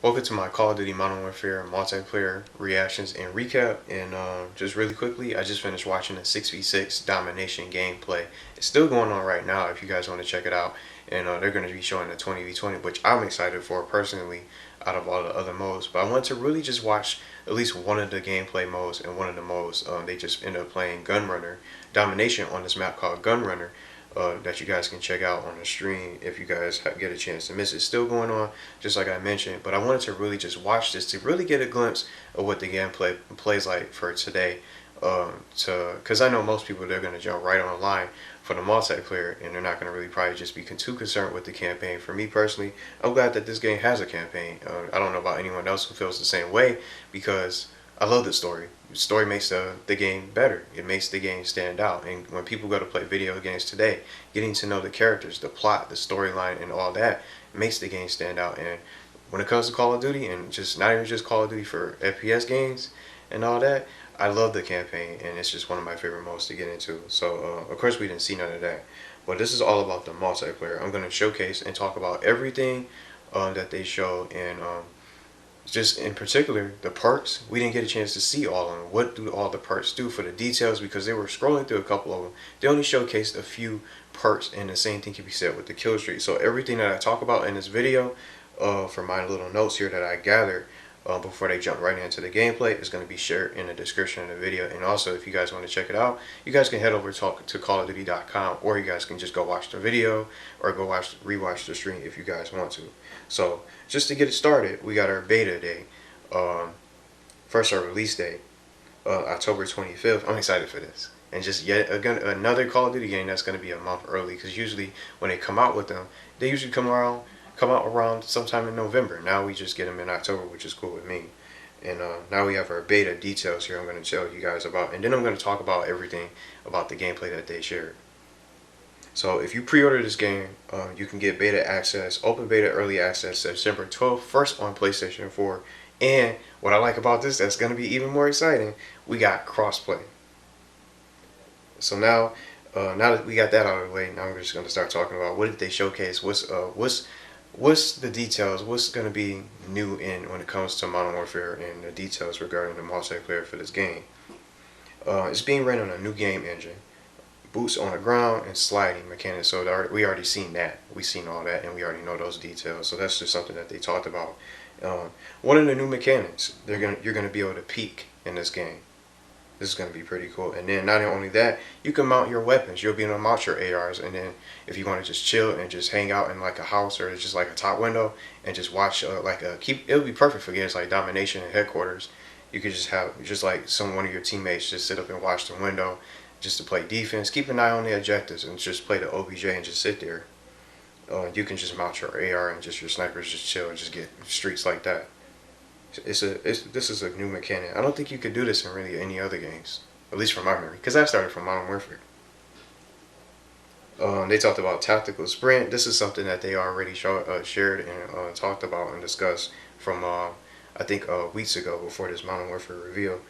Welcome to my Call of Duty Modern Warfare multiplayer reactions and recap. And just really quickly, I just finished watching the 6v6 domination gameplay. It's still going on right now if you guys want to check it out. And they're going to be showing the 20v20, which I'm excited for personally out of all the other modes. But I want to really just watch at least one of the gameplay modes and one of the modes. They just ended up playing Gunrunner domination on this map called Gunrunner. That you guys can check out on the stream if you guys get a chance to miss it. It's still going on, just like I mentioned, but I wanted to really just watch this to really get a glimpse of what the gameplay plays like for today. Because I know most people, they're going to jump right online for the multiplayer, and they're not going to really probably just be too concerned with the campaign. For me personally, I'm glad that this game has a campaign. I don't know about anyone else who feels the same way, because I love the story. The story makes the game better. It makes the game stand out. And when people go to play video games today, getting to know the characters, the plot, the storyline, and all that makes the game stand out. And when it comes to Call of Duty, and just not even just Call of Duty for FPS games and all that, I love the campaign, and it's just one of my favorite modes to get into. So, of course, we didn't see none of that. But this is all about the multiplayer. I'm going to showcase and talk about everything that they show, and just in particular the perks. We didn't get a chance to see all of them. What do all the perks do for the details, because they were scrolling through a couple of them. They only showcased a few perks, and the same thing can be said with the kill streak. So everything that I talk about in this video, for my little notes here that I gathered before they jump right into the gameplay, is going to be shared in the description of the video. And also, if you guys want to check it out, you guys can head over to callofduty.com, or you guys can just go watch the video or go rewatch the stream if you guys want to. So just to get it started, we got our beta day. First, our release date, October 25th. I'm excited for this. And just yet again, another Call of Duty game that's going to be a month early, because usually when they come out with them, they usually come out around sometime in November. Now we just get them in October, which is cool with me. And now we have our beta details here I'm going to tell you guys about. And then I'm going to talk about everything about the gameplay that they shared. So if you pre-order this game, you can get beta access, open beta early access September 12th, first on PlayStation 4. And what I like about this, that's going to be even more exciting, we got crossplay. So now that we got that out of the way, now we're just going to start talking about what did they showcase, what's the details, what's going to be new when it comes to Modern Warfare, and the details regarding the multiplayer for this game. It's being ran on a new game engine, boots on the ground, and sliding mechanics. So we already seen that. We seen all that, and we already know those details. So that's just something that they talked about. One of the new mechanics, you're gonna be able to peek in this game. This is going to be pretty cool. And then not only that, you can mount your weapons. You'll be able to mount your ARs. And then if you want to just chill and just hang out in like a house or just like a top window and just watch it'll be perfect for games like Domination and Headquarters. You could just have like one of your teammates just sit up and watch the window just to play defense. Keep an eye on the objectives and just play the OBJ and just sit there. You can just mount your AR and just your snipers just chill and just get streaks like that. This is a new mechanic. I don't think you could do this in really any other games, at least from my memory, because I started from Modern Warfare. They talked about tactical sprint. This is something that they already shared and talked about and discussed from I think weeks ago before this Modern Warfare reveal.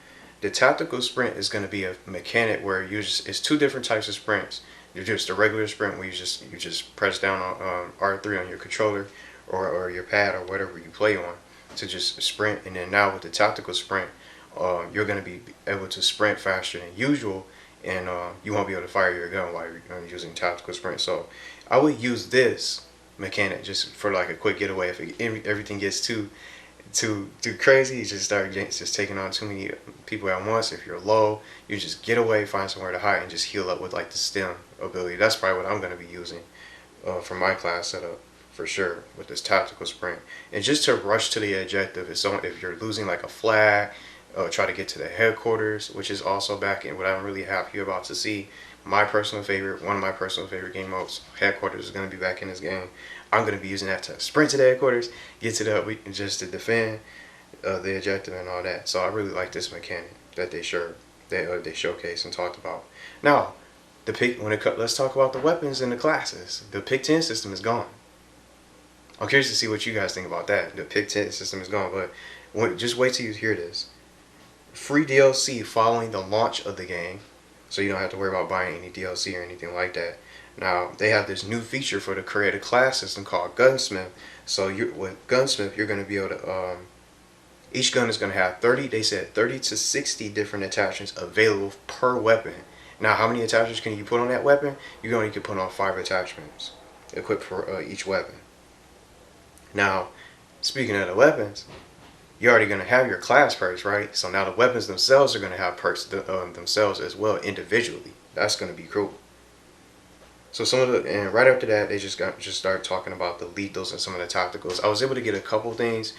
The tactical sprint is going to be a mechanic where it's two different types of sprints. You're just a regular sprint where you just press down on R3 on your controller or your pad or whatever you play on to just sprint. And then now with the tactical sprint, you're going to be able to sprint faster than usual, and you won't be able to fire your gun while you're using tactical sprint. So I would use this mechanic just for like a quick getaway. If everything gets too crazy, you just start just taking on too many people at once. If you're low, you just get away, find somewhere to hide, and just heal up with like the stim ability. That's probably what I'm going to be using for my class setup, for sure, with this tactical sprint. And just to rush to the objective, if you're losing like a flag, try to get to the headquarters, which is also back in what I'm really happy about to see. One of my personal favorite game modes, headquarters, is going to be back in this game. I'm going to be using that to sprint to the headquarters, get to the just to defend the objective and all that. So I really like this mechanic that they showcased and talked about. Now, let's talk about the weapons and the classes. The Pick 10 system is gone. I'm curious to see what you guys think about that. The Pick 10 system is gone, but just wait till you hear this. Free DLC following the launch of the game, so you don't have to worry about buying any DLC or anything like that. Now they have this new feature for the creative class system called Gunsmith. So with Gunsmith, you're going to be able to each gun is going to have 30. They said 30 to 60 different attachments available per weapon. Now, how many attachments can you put on that weapon? You only can put on 5 attachments equipped for each weapon. Now, speaking of the weapons, you're already going to have your class perks, right? So now the weapons themselves are going to have perks themselves as well individually. That's going to be cool. So and right after that, they just started talking about the lethals and some of the tacticals. I was able to get a couple things.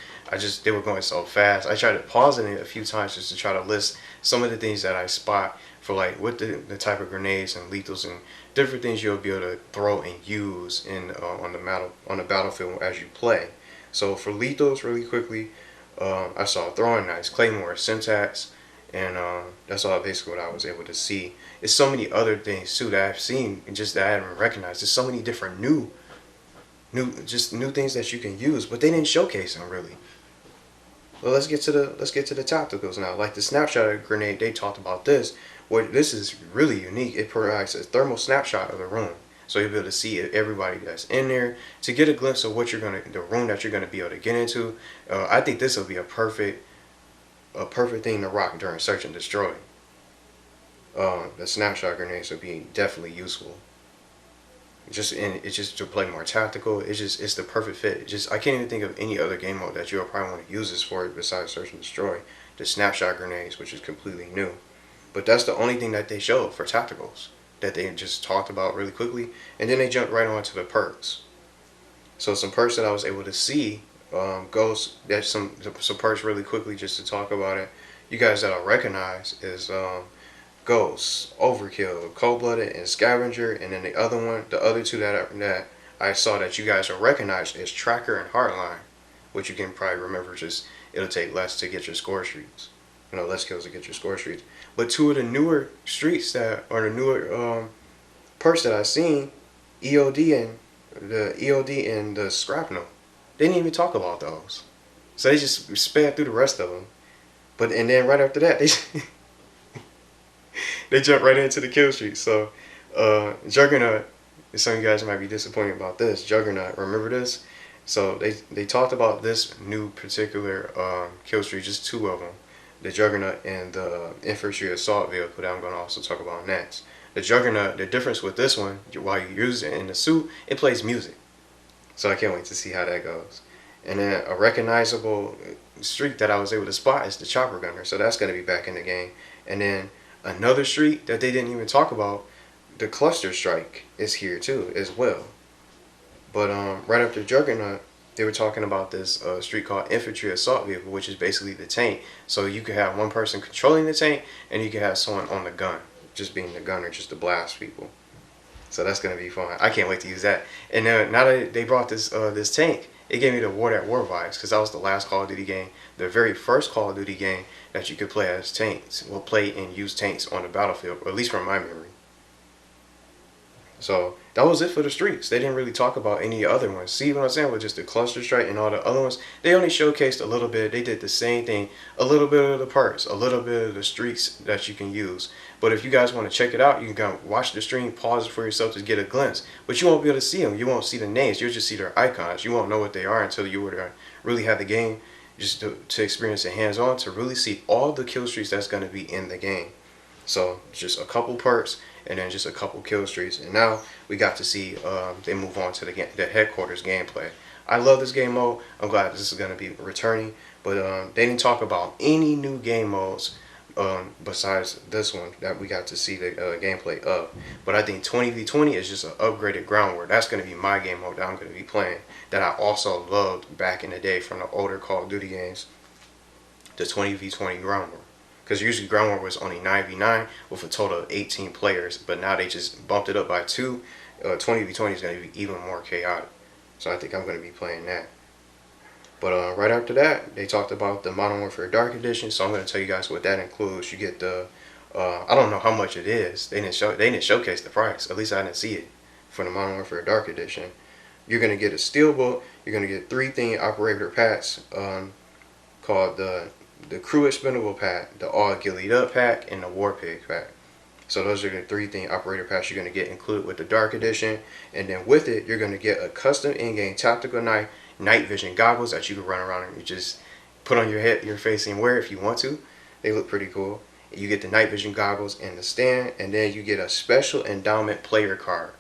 They were going so fast. I tried to pause it a few times just to try to list some of the things that I spot for like with the type of grenades and lethals and different things you'll be able to throw and use in on the battlefield as you play. So for lethals, really quickly, I saw throwing knives, claymore, syntax, and that's all basically what I was able to see. It's so many other things too that I've seen and just that I haven't recognized. There's so many different new things that you can use, but they didn't showcase them really. Well, let's get to the tacticals now. Like the snapshot grenade, they talked about this. What this is really unique. It provides a thermal snapshot of the room, so you'll be able to see everybody that's in there to get a glimpse of what the room that you're gonna be able to get into. I think this will be a perfect thing to rock during search and destroy. The snapshot grenades would be definitely useful. It's just to play more tactical. It's the perfect fit. I can't even think of any other game mode that you'll probably want to use this for besides search and destroy. The snapshot grenades, which is completely new, but that's the only thing that they showed for tacticals that they just talked about really quickly, and then they jumped right on to the perks. So some perks that I was able to see goes that some perks really quickly just to talk about it. You guys that'll recognize is Ghost, Overkill, Cold-Blooded, and Scavenger, and then the other two that I saw that you guys will recognize is Tracker and Hardline, which you can probably remember. Just it'll take less to get your score streaks, less kills to get your score streaks. But two of the newer streaks the newer perks that I've seen, EOD and the Scrapnel, they didn't even talk about those. So they just sped through the rest of them. And then right after that, they jump right into the kill streak. So Juggernaut, some of you guys might be disappointed about this. Juggernaut, remember this? So they talked about this new particular kill streak, just 2 of them. The Juggernaut and the Infantry Assault Vehicle that I'm going to also talk about next. The Juggernaut, the difference with this one, while you use it in the suit, it plays music. So I can't wait to see how that goes. And then a recognizable streak that I was able to spot is the Chopper Gunner. So that's going to be back in the game. And then another streak that they didn't even talk about, the Cluster Strike, is here too as well. But right after Juggernaut, they were talking about this streak called Infantry Assault Vehicle, which is basically the tank. So you could have one person controlling the tank, and you could have someone on the gun, just being the gunner, just to blast people. So that's gonna be fun. I can't wait to use that. And now that they brought this this tank, it gave me the War at War vibes, because that was the last Call of Duty game, the very first Call of Duty game that you could play as tanks. Well, play and use tanks on the battlefield, or at least from my memory. So that was it for the streaks. They didn't really talk about any other ones. See what I'm saying? With just the Cluster Strike and all the other ones, they only showcased a little bit. They did the same thing, a little bit of the perks, a little bit of the streaks that you can use. But if you guys want to check it out, you can go watch the stream, pause it for yourself to get a glimpse. But you won't be able to see them. You won't see the names. You'll just see their icons. You won't know what they are until you were to really have the game, just to experience it hands-on, to really see all the kill streaks that's going to be in the game. So just a couple perks and then just a couple kill streaks. And now we got to see they move on to the headquarters gameplay. I love this game mode. I'm glad this is going to be returning. But they didn't talk about any new game modes besides this one that we got to see the gameplay of. But I think 20v20 is just an upgraded ground war. That's going to be my game mode that I'm going to be playing, that I also loved back in the day from the older Call of Duty games, the 20v20 ground war. Because usually ground war was only 9v9 with a total of 18 players, but now they just bumped it up by 2. 20v20 is going to be even more chaotic. So I think I'm going to be playing that. But right after that, they talked about the Modern Warfare Dark Edition. So I'm going to tell you guys what that includes. You get the, I don't know how much it is. They didn't showcase the price. At least I didn't see it for the Modern Warfare Dark Edition. You're going to get a Steelbook. You're going to get 3 theme operator packs called the Crew Expendable pack, the All Gillied Up pack, and the War Pig pack. So those are the 3 operator packs you're going to get included with the Dark Edition. And then with it, you're going to get a custom in-game tactical night vision goggles that you can run around and you just put on your head, your face, and wear if you want to. They look pretty cool. You get the night vision goggles and the stand, and then you get a special endowment player card.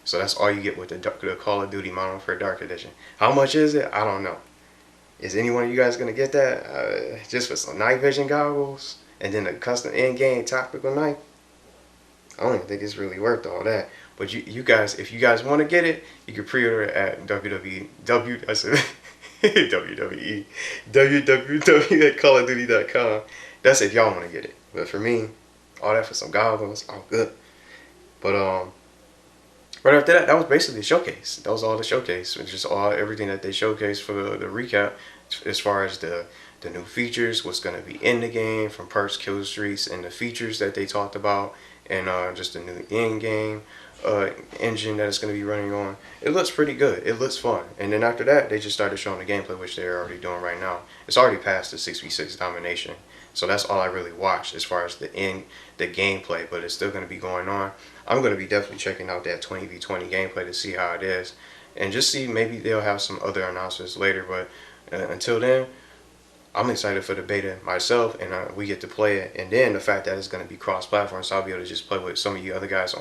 So that's all you get with the Call of Duty Modern Warfare Dark Edition. How much is it? I don't know. Is any one of you guys going to get that? Just for some night vision goggles and then a custom in-game tactical knife? I don't even think it's really worth all that. But you guys, if you guys want to get it, you can pre-order it at WWE at CallOfDuty.com. That's if y'all want to get it. But for me, all that for some goggles, I'm good. But right after that, that was basically the showcase. That was all the showcase. It's just everything that they showcased for the recap, as far as the new features, what's going to be in the game, from perks, kill streaks, and the features that they talked about, and just the new in-game engine that it's going to be running on. It looks pretty good. It looks fun. And then after that, they just started showing the gameplay, which they're already doing right now. It's already past the 6v6 domination. So that's all I really watched as far as the gameplay, but it's still going to be going on. I'm going to be definitely checking out that 20v20 gameplay to see how it is, and just see, maybe they'll have some other announcements later. But until then, I'm excited for the beta myself, and we get to play it. And then the fact that it's going to be cross-platform, so I'll be able to just play with some of you other guys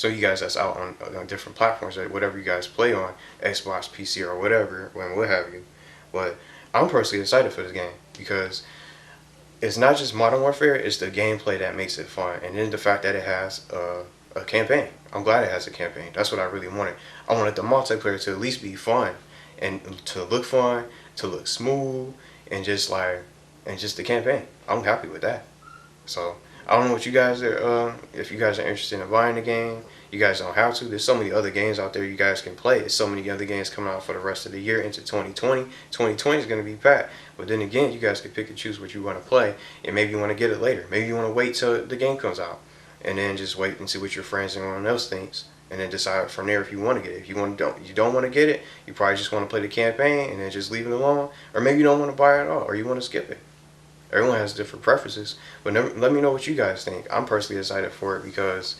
you guys that's out on different platforms, or whatever you guys play on, Xbox, PC, or whatever, what have you. But I'm personally excited for this game because it's not just Modern Warfare, it's the gameplay that makes it fun. And then the fact that it has a campaign. I'm glad it has a campaign. That's what I really wanted. I wanted the multiplayer to at least be fun, and to look fun, to look smooth, and just the campaign. I'm happy with that. So I don't know what you guys are, if you guys are interested in buying the game. You guys don't have to. There's so many other games out there you guys can play. There's so many other games coming out for the rest of the year into 2020. 2020 is going to be packed. But then again, you guys can pick and choose what you want to play, and maybe you want to get it later. Maybe you want to wait till the game comes out, and then just wait and see what your friends and everyone else thinks, and then decide from there if you want to get it. If you don't want to get it, you probably just want to play the campaign and then just leave it alone, or maybe you don't want to buy it at all, or you want to skip it. Everyone has different preferences, but let me know what you guys think. I'm personally excited for it because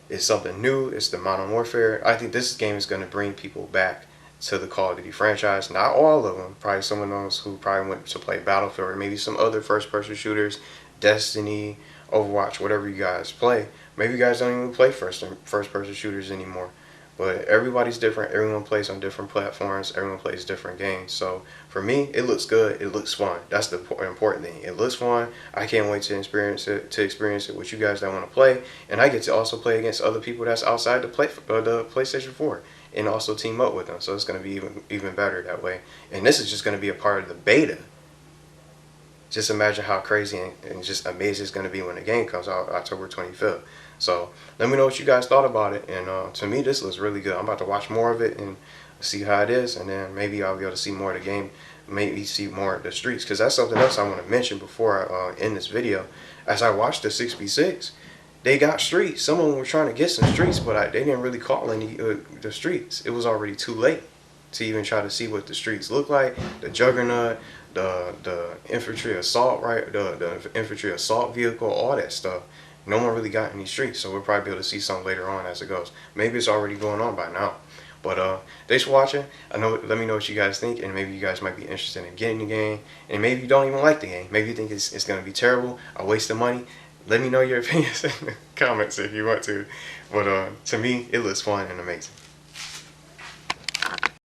it's something new. It's the Modern Warfare. I think this game is going to bring people back to the Call of Duty franchise. Not all of them. Probably some of those who probably went to play Battlefield, or maybe some other first-person shooters, Destiny, Overwatch, whatever you guys play. Maybe you guys don't even play first-person shooters anymore. But everybody's different. Everyone plays on different platforms. Everyone plays different games. So for me, it looks good. It looks fun. That's the important thing. It looks fun. I can't wait to experience it with you guys that want to play. And I get to also play against other people that's outside the PlayStation 4, and also team up with them. So it's going to be even better that way. And this is just going to be a part of the beta. Just imagine how crazy and just amazing it's going to be when the game comes out October 25th. So let me know what you guys thought about it. And to me, this looks really good. I'm about to watch more of it and see how it is. And then maybe I'll be able to see more of the game. Maybe see more of the streets. Because that's something else I want to mention before I end this video. As I watched the 6v6, they got streets. Some of them were trying to get some streets, but they didn't really call any the streets. It was already too late to even try to see what the streets look like. The Juggernaut, the infantry assault, the infantry assault vehicle, all that stuff. No one really got any streets, so we'll probably be able to see some later on as it goes. Maybe it's already going on by now. But thanks for watching. Let me know what you guys think, and maybe you guys might be interested in getting the game, and maybe you don't even like the game. Maybe you think it's going to be terrible, a waste of money. Let me know your opinions in the comments if you want to. But to me, it looks fun and amazing.